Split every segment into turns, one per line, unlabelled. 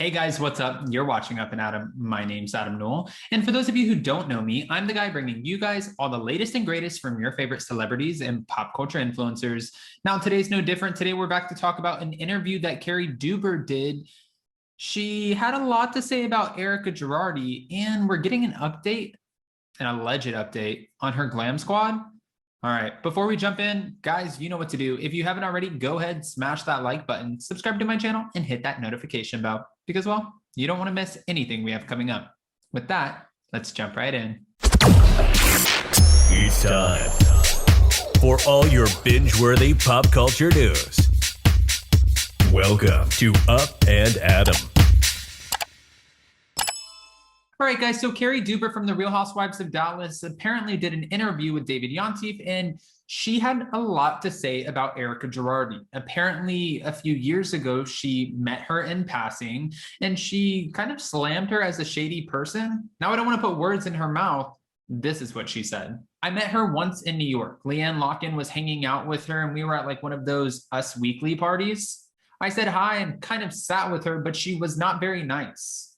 Hey guys, what's up? You're watching Up and Adam. My name's Adam Newell. And for those of you who don't know me, I'm the guy bringing you guys all the latest and greatest from your favorite celebrities and pop culture influencers. Now, today's no different. Today, we're back to talk about an interview that Cary Deuber did. She had a lot to say about Erika Girardi, and we're getting an update, an alleged update on her glam squad. All right, before we jump in, guys, you know what to do. If you haven't already, go ahead, smash that like button, subscribe to my channel, and hit that notification bell because, well, you don't want to miss anything we have coming up. With that, let's jump right in.
It's time for all your binge-worthy pop culture news. Welcome to Up and Adam.
All right, guys, so Cary Deuber from the Real Housewives of Dallas apparently did an interview with David Yontif, and she had a lot to say about Erika Girardi. Apparently, a few years ago, she met her in passing, and she kind of slammed her as a shady person. Now, I don't want to put words in her mouth. This is what she said. I met her once in New York. Leanne Locken was hanging out with her, and we were at like one of those Us Weekly parties. I said hi and kind of sat with her, but she was not very nice.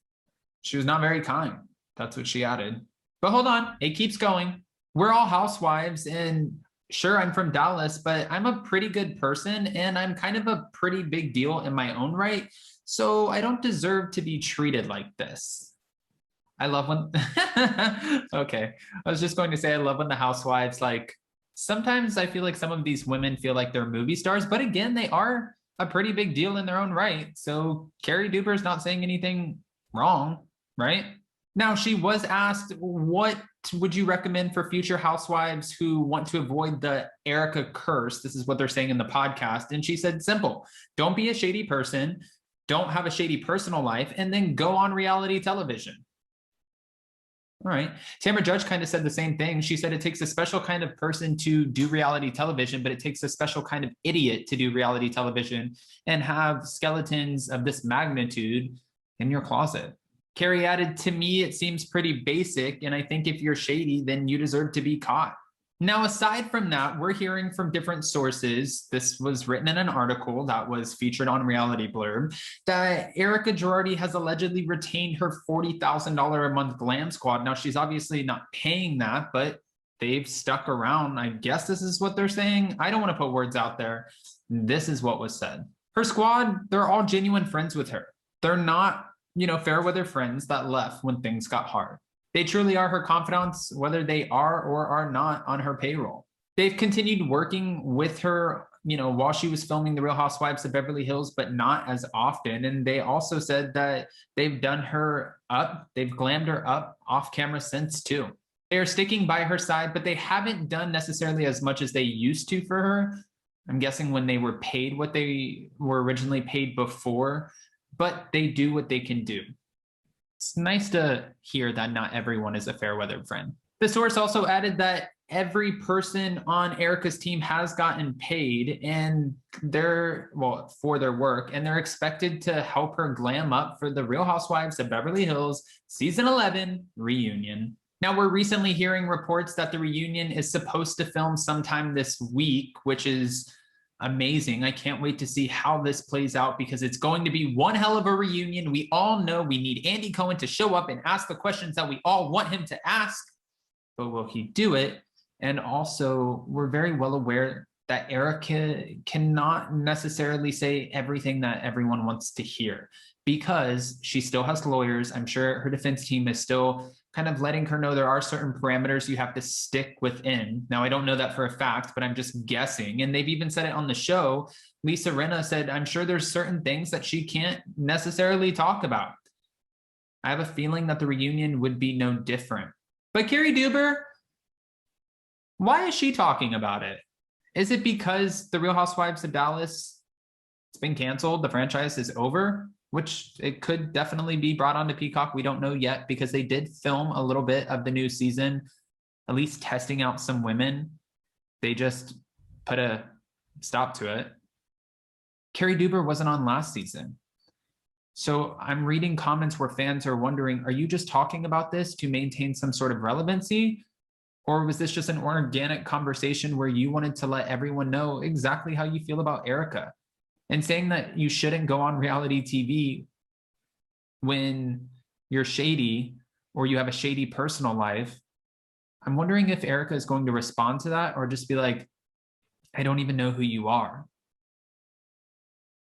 She was not very kind. That's what she added. But hold on, it keeps going. We're all housewives, and sure, I'm from Dallas, but I'm a pretty good person, and I'm kind of a pretty big deal in my own right. So I don't deserve to be treated like this. I love when, okay. I was just going to say, I love when the housewives, like, sometimes I feel like some of these women feel like they're movie stars, but again, they are a pretty big deal in their own right. So Cary Deuber is not saying anything wrong, right? Now, she was asked, what would you recommend for future housewives who want to avoid the Erika curse? This is what they're saying in the podcast. And she said, simple, don't be a shady person, don't have a shady personal life, and then go on reality television. All right. Tamra Judge kind of said the same thing. She said it takes a special kind of person to do reality television, but it takes a special kind of idiot to do reality television and have skeletons of this magnitude in your closet. Cary added, to me, it seems pretty basic, and I think if you're shady, then you deserve to be caught. Now, aside from that, we're hearing from different sources, this was written in an article that was featured on Reality Blurb, that Erika Girardi has allegedly retained her $40,000 a month glam squad. Now, she's obviously not paying that, but they've stuck around. I guess this is what they're saying. I don't want to put words out there. This is what was said. Her squad, they're all genuine friends with her. They're not, fair weather friends that left when things got hard. They truly are her confidants, whether they are or are not on her payroll. They've continued working with her, while she was filming The Real Housewives of Beverly Hills, but not as often. And they also said that they've done her up, they've glammed her up off camera since too. They are sticking by her side, but they haven't done necessarily as much as they used to for her. I'm guessing when they were paid what they were originally paid before, but they do what they can do. It's nice to hear that not everyone is a fair weather friend. The source also added that every person on Erikas Team has gotten paid and for their work, and they're expected to help her glam up for the Real Housewives of Beverly Hills season 11 reunion. Now, we're recently hearing reports that the reunion is supposed to film sometime this week, which is amazing. I can't wait to see how this plays out because it's going to be one hell of a reunion. We all know we need Andy Cohen to show up and ask the questions that we all want him to ask, but will he do it? And also, we're very well aware that Erika cannot necessarily say everything that everyone wants to hear because she still has lawyers. I'm sure her defense team is still kind of letting her know there are certain parameters you have to stick within. Now, I don't know that for a fact, but I'm just guessing. And they've even said it on the show. Lisa Rinna said, I'm sure there's certain things that she can't necessarily talk about. I have a feeling that the reunion would be no different. But Cary Deuber, why is she talking about it? Is it because The Real Housewives of Dallas, it's been canceled, the franchise is over? Which it could definitely be brought onto Peacock. We don't know yet because they did film a little bit of the new season, at least testing out some women. They just put a stop to it. Cary Deuber wasn't on last season. So I'm reading comments where fans are wondering, are you just talking about this to maintain some sort of relevancy? Or was this just an organic conversation where you wanted to let everyone know exactly how you feel about Erika? And saying that you shouldn't go on reality TV, when you're shady or you have a shady personal life. I'm wondering if Erika is going to respond to that or just be like, I don't even know who you are.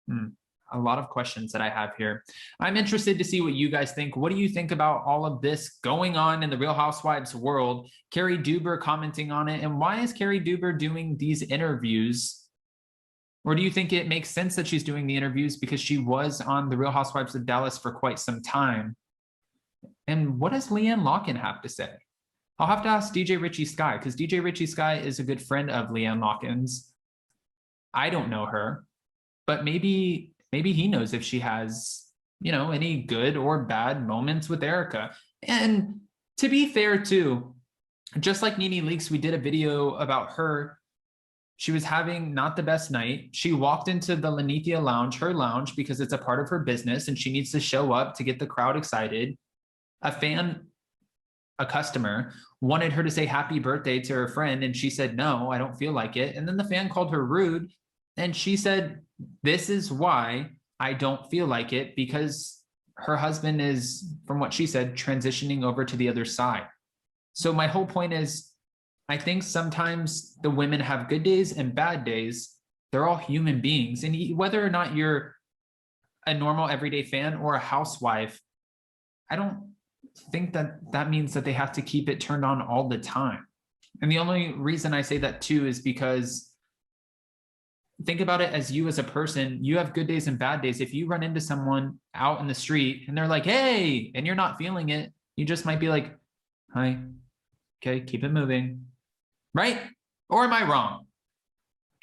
A lot of questions that I have here. I'm interested to see what you guys think. What do you think about all of this going on in the Real Housewives world? Cary Deuber commenting on it. And why is Cary Deuber doing these interviews? Or do you think it makes sense that she's doing the interviews because she was on the Real Housewives of Dallas for quite some time? And what does Leanne Locken have to say? I'll have to ask DJ Richie Sky because DJ Richie Sky is a good friend of Leanne Locken's. I don't know her, but maybe he knows if she has, any good or bad moments with Erika. And to be fair too, just like Nene Leakes, we did a video about her. She was having not the best night. She walked into the Lanithia lounge, her lounge, because it's a part of her business and she needs to show up to get the crowd excited. A customer wanted her to say happy birthday to her friend and she said, no, I don't feel like it. And then the fan called her rude and she said, this is why I don't feel like it, because her husband is, from what she said, transitioning over to the other side. So my whole point is, I think sometimes the women have good days and bad days. They're all human beings. And whether or not you're a normal everyday fan or a housewife, I don't think that means that they have to keep it turned on all the time. And the only reason I say that too is because think about it as you as a person, you have good days and bad days. If you run into someone out in the street and they're like, hey, and you're not feeling it, you just might be like, hi, okay, keep it moving, right? Or am I wrong?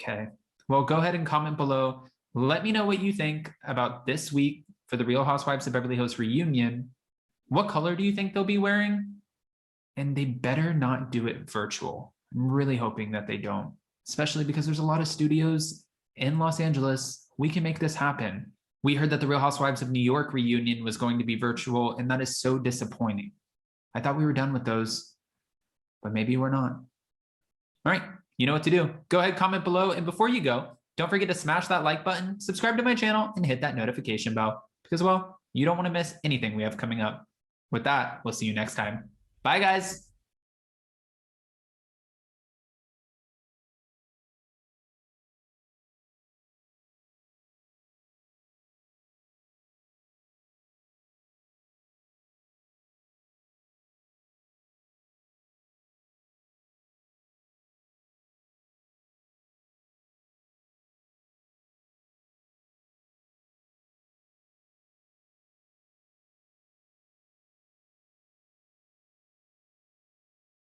Okay, well, go ahead and comment below. Let me know what you think about this week for the Real Housewives of Beverly Hills reunion. What color do you think they'll be wearing? And they better not do it virtual. I'm really hoping that they don't, especially because there's a lot of studios in Los Angeles. We can make this happen. We heard that the Real Housewives of New York reunion was going to be virtual, and that is so disappointing. I thought we were done with those, but maybe we're not. All right, you know what to do. Go ahead, comment below, and before you go, don't forget to smash that like button, subscribe to my channel, and hit that notification bell because, well, you don't want to miss anything we have coming up. With that, we'll see you next time. Bye, guys.